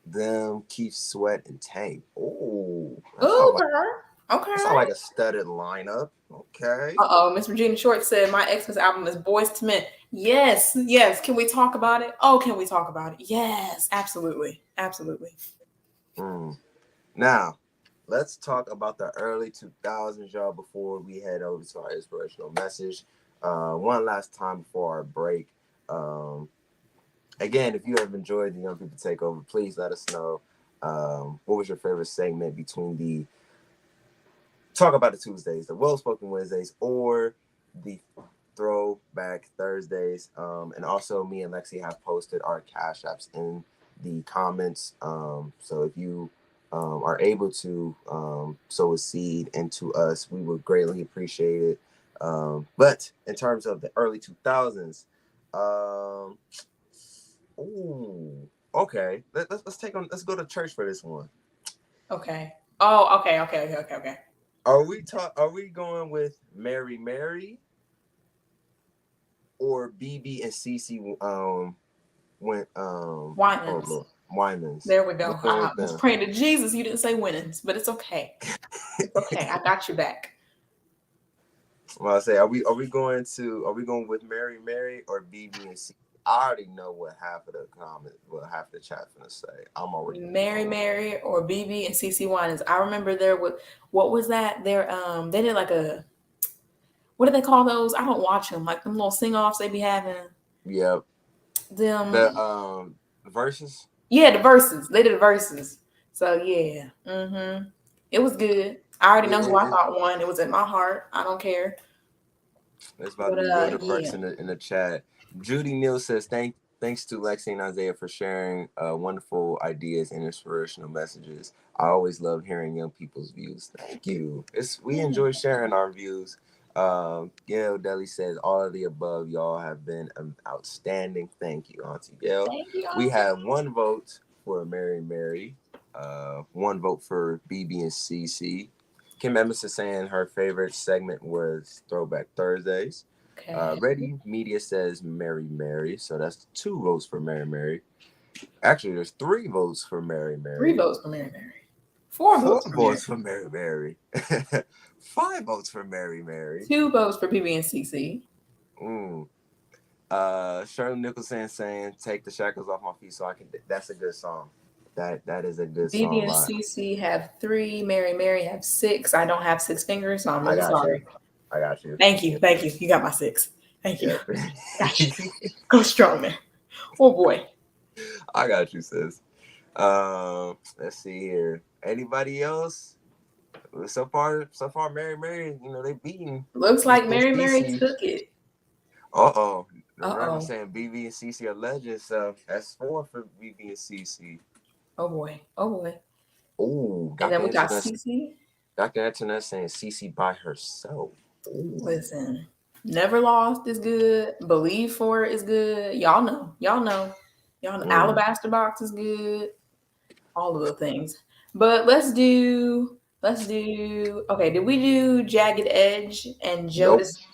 them, Keith Sweat, and Tank. Oh, Okay. that sound Okay. like a studded lineup. Okay. Uh-oh, Miss Regina Short said my Xmas album is Boys to Men. Yes, yes. Can we talk about it? Oh, can we talk about it? Yes, absolutely. Absolutely. Mm. Now, let's talk about the early 2000s, y'all, before we head over to our inspirational message. One last time before our break. Um, Again, if you have enjoyed the Young People Takeover, please let us know. What was your favorite segment between the Talk About the Tuesdays, the Well Spoken Wednesdays, or the Throwback Thursdays? And also, me and Lexi have posted our cash apps in the comments. So if you are able to sow a seed into us, we would greatly appreciate it. But in terms of the early 2000s, um, ooh, okay, let's take on. Let's go to church for this one. Okay. Oh, okay. Are we going with Mary Mary or BB and CC? When oh Winans. Lord, Winans. There we go. Which one I was was them? praying to Jesus. You didn't say winnings, but it's okay. It's okay. I got your back. Well, I say, are we going with Mary Mary or BB and C? I already know what half the chat's gonna say. I'm already Mary knowing. Mary or BB and CC Winans. I remember there was what was that? They did like a what do they call those? I don't watch them. Like them little sing offs they be having. Yep. The Them verses. yeah, the verses. They did the verses. So yeah. It was good. I already know who I thought won. It was in my heart. I don't care. It's about But to be real diverse yeah. in the chat. Judy Neal says thanks to Lexi and Isaiah for sharing wonderful ideas and inspirational messages. I always love hearing young people's views. Thank you. We Yeah. enjoy sharing our views. Gail Deli says all of the above. Y'all have been outstanding. Thank you, Auntie Gail. Thank you, We Auntie. have one vote for Mary Mary, one vote for BB and CC. Kim Evans is saying her favorite segment was Throwback Thursdays. Okay. Ready Media says Mary Mary, so that's 2 votes for Mary Mary. Actually, there's 3 votes for Mary 3 Mary, votes for Mary Mary. 4 4 votes for Mary. votes for Mary Mary, 5 votes for Mary Mary. 2 votes for BB and CC. Mm. Shirley Nicholson saying "Take the Shackles Off My Feet" so I can. That's a good song. That is a good BB song and by. CC have 3. Mary Mary have 6. I don't have 6 fingers, so I'm I really got you. sorry. I got you. Thank you. Yep. Thank you. You got my 6. Thank you. Yep. Got you. Go strong there. Oh boy. I got you, sis. Let's see here. Anybody else? So far, Mary, they beating Looks like BB and Mary Mary CC. took it. Uh-oh. The Reverend Uh-oh. saying BB and CC are legends, so that's 4 for BB and CC. Oh boy. Oh boy. Ooh, And then Dr. we got Internet, CC. Dr. Internet saying CC by herself. Ooh. Listen. Never Lost is good. Believe for it is good. Y'all know. Y'all know. Y'all know. Mm. Alabaster Box is good. All of the things. But let's do okay, did we do Jagged Edge and Nope. Jodeci?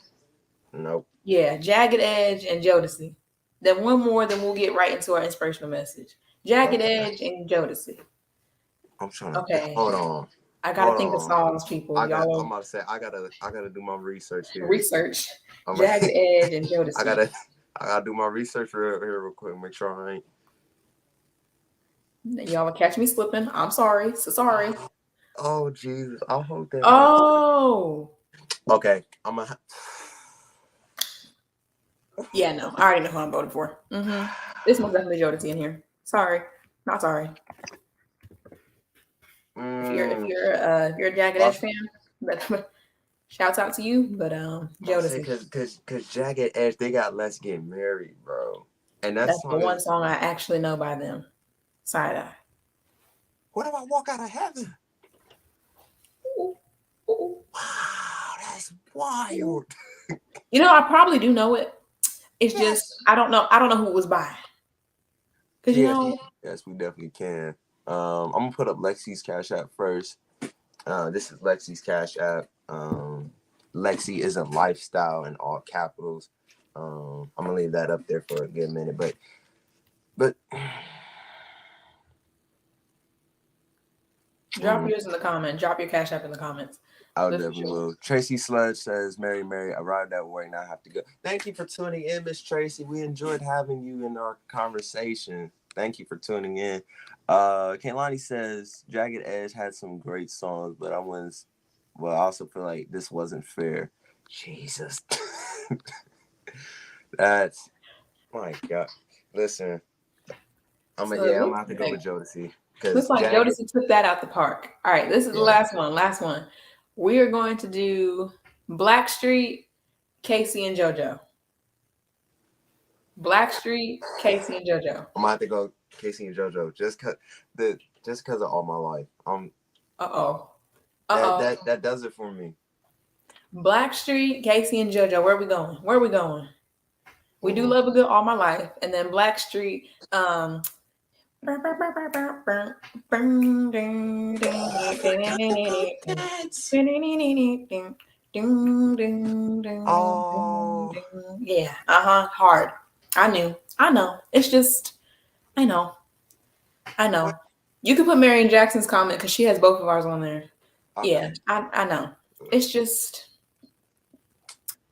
Nope. Yeah, Jagged Edge and Jodeci. Then one more, then we'll get right into our inspirational message. Jagged Okay. Edge and Jodeci. I'm trying to Okay. hold on. I gotta Hold think of on. songs, people. I'm Y'all about to say I gotta do my research here. research. I'm Jagged Edge and I Jodeci. gotta I gotta do my research real quick, make sure I ain't. Y'all will catch me slipping. I'm sorry. So sorry. Oh Jesus! I hope that one. Oh. Okay, I'm gonna. Yeah, no. I already know who I'm voting for. This one's definitely Jodeci in here. Sorry. Not sorry. If you're if Mm, you're uh if you're a Jagged Edge I'll, fan, but shouts out to you. But I'll say Jodeci. cause Jagged Edge they got "Let's Get Married," bro, and that That's the song one is. song I actually know by them. Side eye. What if I walk out of heaven? Ooh, ooh, Wow, that's ooh. wild. I probably do know it. It's just Yes. I don't know. I don't know who it was by. Cause Yes, yes, we definitely can. I'm gonna put up Lexi's Cash App first. This is Lexi's Cash App. Lexi is a lifestyle in all capitals. I'm gonna leave that up there for a good minute, but drop yours in the comment. Drop your Cash App in the comments. I'll But for definitely sure. will. Tracy Sludge says, Mary, arrived at work, now I have to go. Thank you for tuning in, Miss Tracy. We enjoyed having you in our conversation. Thank you for tuning in. Kaylani says, Jagged Edge had some great songs, but I also feel like this wasn't fair. Jesus. That's, my God. Listen, I'm So gonna it looks have to go like with Jodeci. looks Because like Jagged, Jodeci took that out the park. All right, this is the yeah. last one. Last one. We are going to do Blackstreet, Casey and JoJo. Blackstreet, Casey and JoJo. I'm gonna have to go Casey and JoJo. Just cause just because of all my life. Uh-oh. That Uh-oh. that that does it for me. Blackstreet, Casey and JoJo, where we going? Where we going? We do Mm. love a good all my life. And then Blackstreet, Oh, yeah, hard. I know. It's just, I know. I what? know. You could put Marion Jackson's comment because she has both of ours on there. Yeah, Okay. I know. It's just,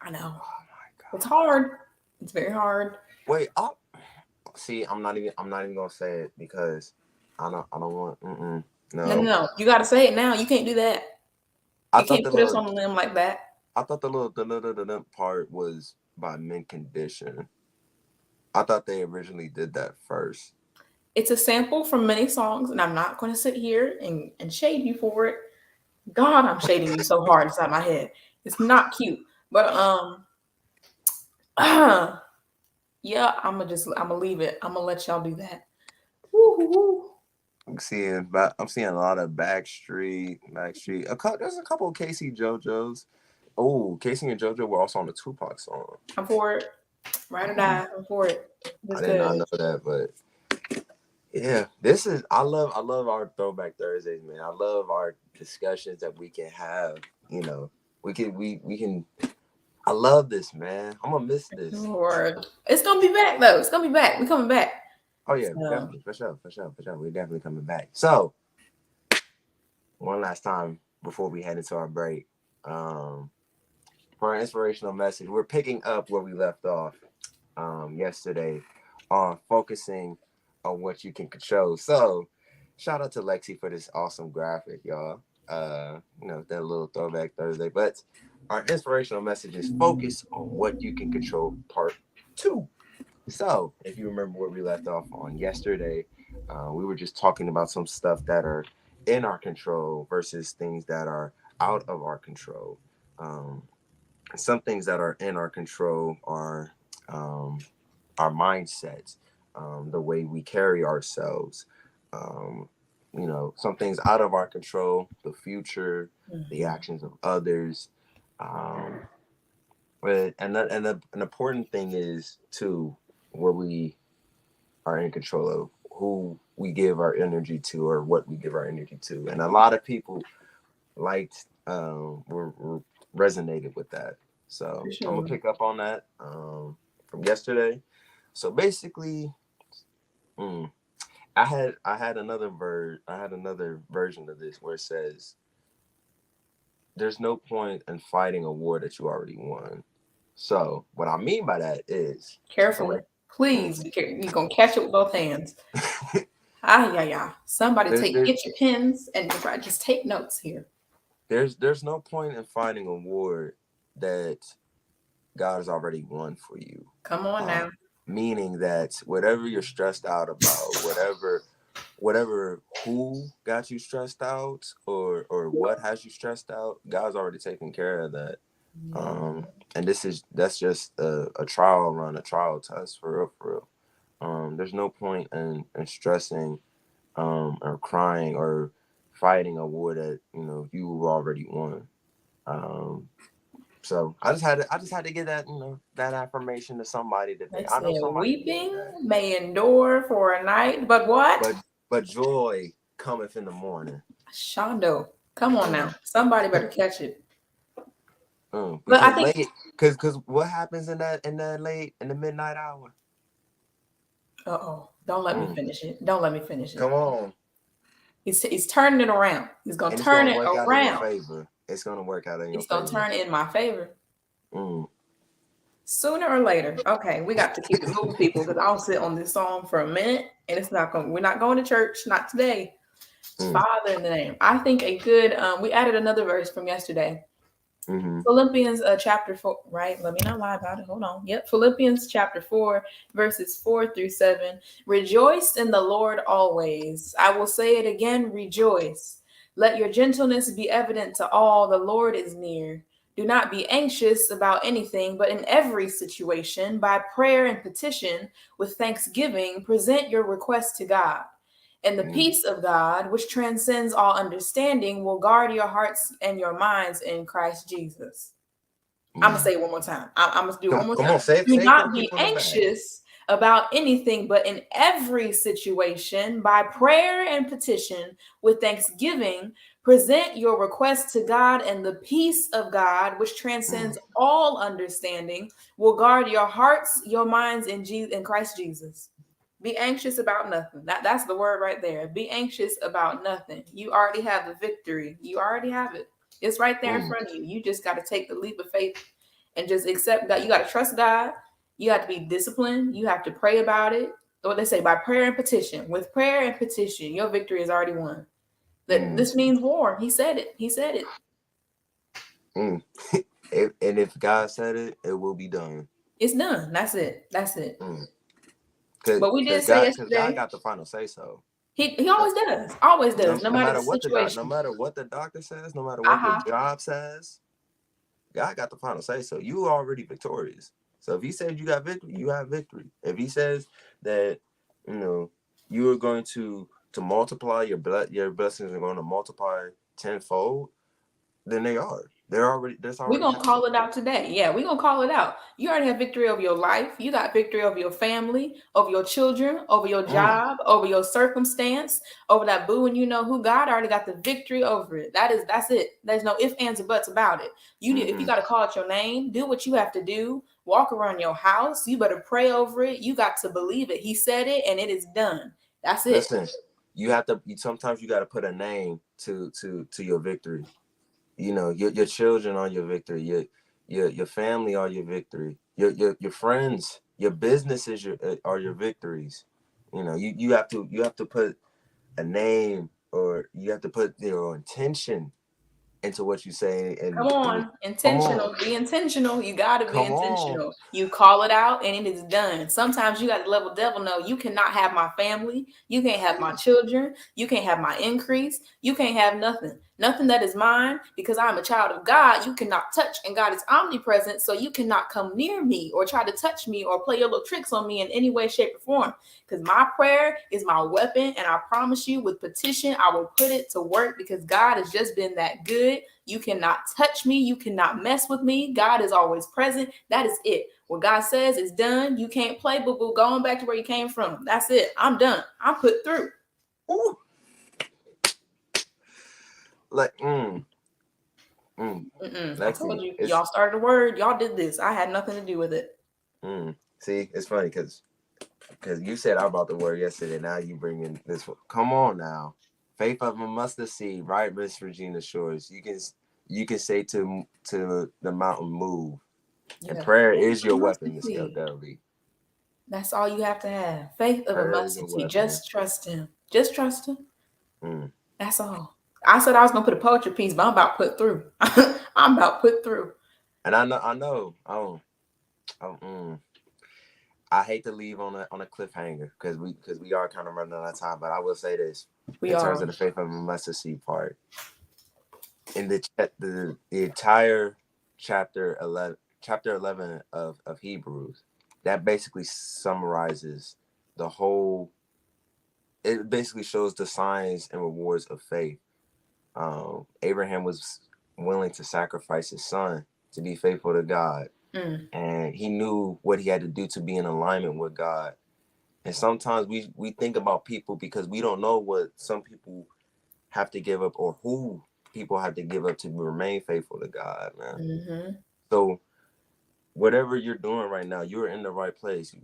I know. Oh my It's god. hard. It's very hard. Wait. Oh, see, I'm not even gonna say it because I don't want. No, no, No. no. You got to say it now. You can't do that. I You thought can't the put us little on a limb like that. I thought the little part was by Mint Condition. I thought they originally did that first. It's a sample from many songs, and I'm not going to sit here and shade you for it. God, I'm shading you so hard inside my head. It's not cute, but yeah, I'm gonna leave it. I'm gonna let y'all do that. Woo-hoo-hoo. I'm seeing a lot of Backstreet. There's a couple of Casey JoJo's. Oh, Casey and JoJo were also on the Tupac song. I'm for it. Ride or die. I'm for it. I It's did good. not know that, but yeah, this is I love our Throwback Thursdays, man. I love our discussions that we can have. We can. I love this, man. I'm gonna miss this. Lord, it's gonna be back though. It's gonna be back. We coming back. Oh yeah, So, definitely, for sure. We're definitely coming back. So one last time before we head into our break, um, for our inspirational message, we're picking up where we left off yesterday on focusing on what you can control. So shout out to Lexi for this awesome graphic, y'all. That little throwback Thursday. But our inspirational message is focus on what you can control part two. So if you remember where we left off on yesterday, we were just talking about some stuff that are in our control versus things that are out of our control. Um, some things that are in our control are um, our mindsets, the way we carry ourselves. Um, some things out of our control, the future, the actions of others. Um, an important thing is too where we are in control of who we give our energy to or what we give our energy to, and a lot of people liked were resonated with that. So for I'm gonna sure. pick up on that from yesterday. So basically, mm, I had another version of this where it says there's no point in fighting a war that you already won. So what I mean by that is I'm Carefully, gonna, mm, please. Be careful. You're gonna catch it with both hands. Ah, yeah, yeah. Somebody there, take there, get your pens and just take notes here. there's no point in fighting a war that God has already won for you. Come on Uh, now. Meaning that whatever you're stressed out about, whatever who got you stressed out or what has you stressed out, God's already taken care of that. And that's just a trial run, a trial test for real, for real. There's no point in stressing or crying or fighting a war that you already won. Um, so I just had to get that affirmation to somebody today. They I know said somebody needed weeping that. may endure for a night, but what? But joy cometh in the morning. Shondo. Come on now. Somebody better catch it. But I Because think, late, because what happens in that late in the midnight hour? uh-oh. Don't let me Mm, finish it. Don't let me finish it. come on, He's turning it around. He's gonna and it's turn gonna it work out in your around. favor. It's gonna work out in your It's gonna favor. turn in my favor. Mm. Sooner or later. Okay, we got to keep it moving, people, because I'll sit on this song for a minute and it's not going we're not going to church, not today. Mm. Father in the name. I think a good we added another verse from yesterday. Mm-hmm. Philippians chapter 4, right? Let me not lie about it. Hold on. Yep. Philippians chapter 4, verses 4-7. Rejoice in the Lord always. I will say it again, rejoice. Let your gentleness be evident to all. The Lord is near. Do not be anxious about anything, but in every situation, by prayer and petition, with thanksgiving, present your requests to God. And the peace of God, which transcends all understanding, will guard your hearts and your minds in Christ Jesus. I'm going to say it one more time. I'm going to do it one more Come time. on, say Do it for the not be people in the back. anxious about anything, but in every situation, by prayer and petition, with thanksgiving, present your requests to God, and the peace of God, which transcends all understanding, will guard your hearts, your minds in Christ Jesus. Be anxious about nothing. That's the word right there. Be anxious about nothing. You already have the victory. You already have it. It's right there in front of you. You just got to take the leap of faith and just accept God. You got to trust God. You have to be disciplined. You have to pray about it. What they say, by prayer and petition. With prayer and petition, your victory is already won. This means war. He said it. He said it. And if God said it, it will be done. It's done. That's it. That's it. Cause, But we did cause say God, yesterday, God got the final say so. He always does. Always does. No No matter matter the what situation. no matter what the doctor says, no matter what your Uh-huh. job says, God got the final say so. You already victorious. So if he says you got victory, you have victory. If he says that, you are going to multiply your blessings are going to multiply tenfold, then they are. That's We're already going to happening. call it out today. Yeah, we're going to call it out. You already have victory over your life. You got victory over your family, over your children, over your job, over your circumstance, over that boo and you know who. God already got the victory over it. That's it. There's no ifs, ands, or buts about it. If you got to call out your name, do what you have to do. Walk around your house. You better pray over it. You got to believe it. He said it and it is done. That's it. Listen, sometimes you got to put a name to your victory. Your children are your victory. Your family are your victory. Your friends, your businesses are your victories. You have to put a name, or you have to put your intention into what you say. And Come on, intentional. Be intentional. You got to be Come on. intentional. You call it out and it is done. Sometimes you got to let the devil know you cannot have my family. You can't have my children. You can't have my increase. You can't have nothing. Nothing that is mine, because I'm a child of God. You cannot touch, and God is omnipresent, so you cannot come near me or try to touch me or play your little tricks on me in any way, shape, or form. Because my prayer is my weapon, and I promise you, with petition, I will put it to work, because God has just been that good. You cannot touch me. You cannot mess with me. God is always present. That is it. What God says is done. You can't play, boo boo. Going back to where you came from. That's it. I'm done. I'm put through. Ooh. Like, I Lexi, told you. Y'all started the word. Y'all did this. I had nothing to do with it. See, it's funny because you said I brought the word yesterday. Now you bring in this one. Come on now. Faith of a mustard seed, right, Miss Regina Shores? You can say to the mountain, move. Yeah. And prayer is your weapon, Miss Dudley. That's all you have to have. Faith of a mustard seed. Just trust him. Just trust him. That's all. I said I was gonna put a poetry piece, but I'm about put through. I'm about put through. And I know. I hate to leave on a cliffhanger because we are kind of running out of time, but I will say this in terms of the faith of a mustard seed part. In the entire chapter 11 of Hebrews, that basically summarizes the whole. It basically shows the signs and rewards of faith. Abraham was willing to sacrifice his son to be faithful to God. And he knew what he had to do to be in alignment with God. And sometimes we think about people because we don't know what some people have to give up, or who people have to give up to remain faithful to God, man. So whatever you're doing right now, you're in the right place.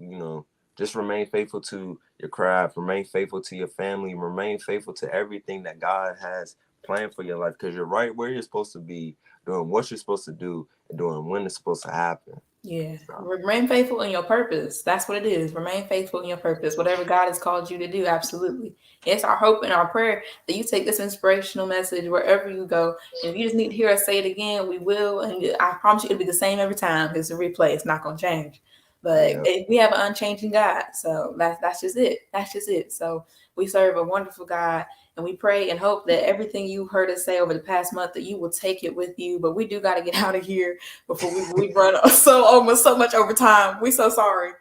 Just remain faithful to your craft, remain faithful to your family, remain faithful to everything that God has planned for your life, because you're right where you're supposed to be, doing what you're supposed to do, and doing when it's supposed to happen. Yeah. Remain faithful in your purpose. That's what it is. Remain faithful in your purpose. Whatever God has called you to do, absolutely. It's our hope and our prayer that you take this inspirational message wherever you go. And if you just need to hear us say it again, we will. And I promise you it'll be the same every time. It's a replay. It's not going to change. But we have an unchanging God. So that's just it. That's just it. So we serve a wonderful God. And we pray and hope that everything you heard us say over the past month, that you will take it with you. But we do got to get out of here before we run so much over time. We so sorry.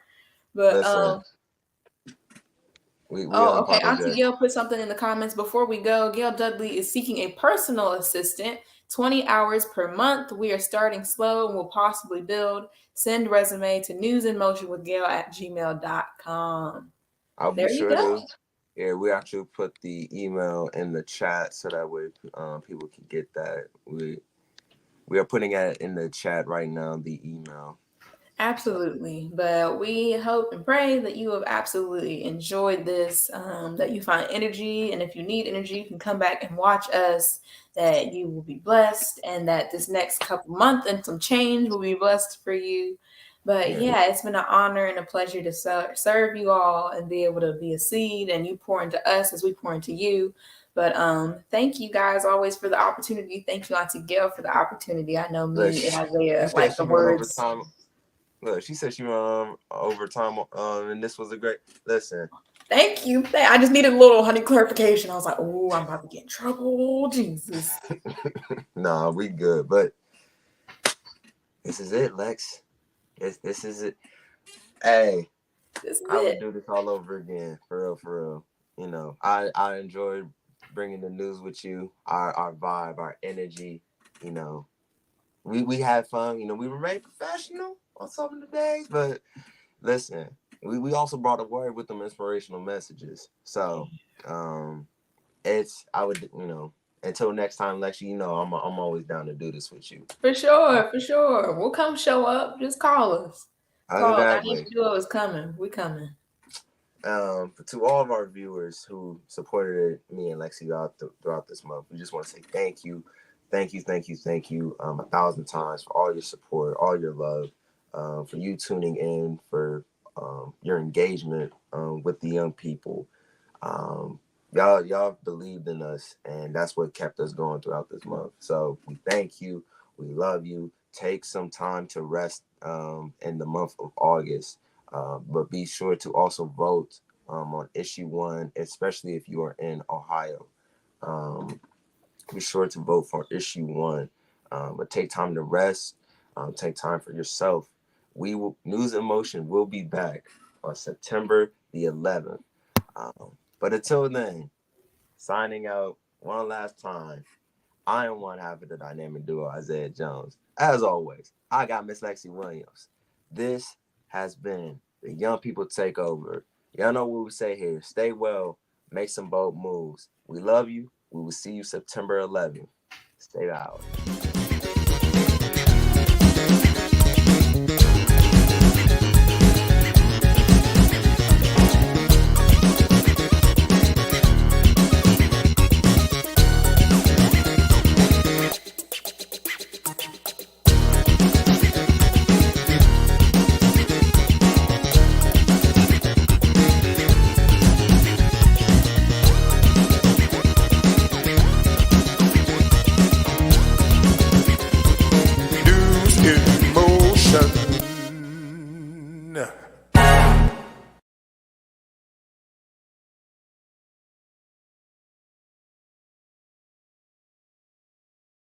But We Oh, okay. Auntie unapologetic. Gail put something in the comments before we go. Gail Dudley is seeking a personal assistant, 20 hours per month. We are starting slow and will possibly build. Send resume to newsinmotionwithgail@gmail.com. I'll be There you sure go. to. Yeah, we actually put the email in the chat so that way people can get that. We are putting it in the chat right now. The email. So Absolutely. But we hope and pray that you have absolutely enjoyed this, that you find energy. And if you need energy, you can come back and watch us, that you will be blessed, and that this next couple months and some change will be blessed for you. But yeah, yeah, it's been an honor and a pleasure to serve you all and be able to be a seed, and you pour into us as we pour into you. But thank you guys always for the opportunity. Thank you, Auntie Gail, for the opportunity. I know look, me and she Isaiah said like she the went words. overtime. Look, she said she went overtime. And this was a great. Listen, Thank you. I just needed a little honey clarification. I was like, oh, I'm about to get in trouble. Jesus. nah, we good. But this is it, Lex. This is it. Hey, This is I would it. do this all over again, for real, for real. You know, I enjoyed bringing the news with you, our vibe, our energy. You know, we had fun. You know, we remained professional on some of the days, but listen, we also brought a word with them inspirational messages. So, it's I would until next time, Lexi. You know, I'm always down to do this with you. For sure, for sure. We'll come show up. Just call us. Call us. Our name Exactly. duo is coming. We coming. To all of our viewers who supported me and Lexi throughout this month, we just want to say thank you, thank you 1,000 times for all your support, all your love, for you tuning in, for your engagement with the young people. Um, y'all believed in us, and that's what kept us going throughout this month. So we thank you. We love you. Take some time to rest in the month of August, but be sure to also vote on issue one, especially if you are in Ohio. Um, be sure to vote for issue one, but take time to rest. Take time for yourself. News and Motion will be back on September the 11th. But until then, signing out one last time. I am one half of the dynamic duo, Isaiah Jones. As always, I got Miss Lexi Williams. This has been the Young People Takeover. Y'all know what we say here. Stay well, make some bold moves. We love you. We will see you September 11th. Stay out.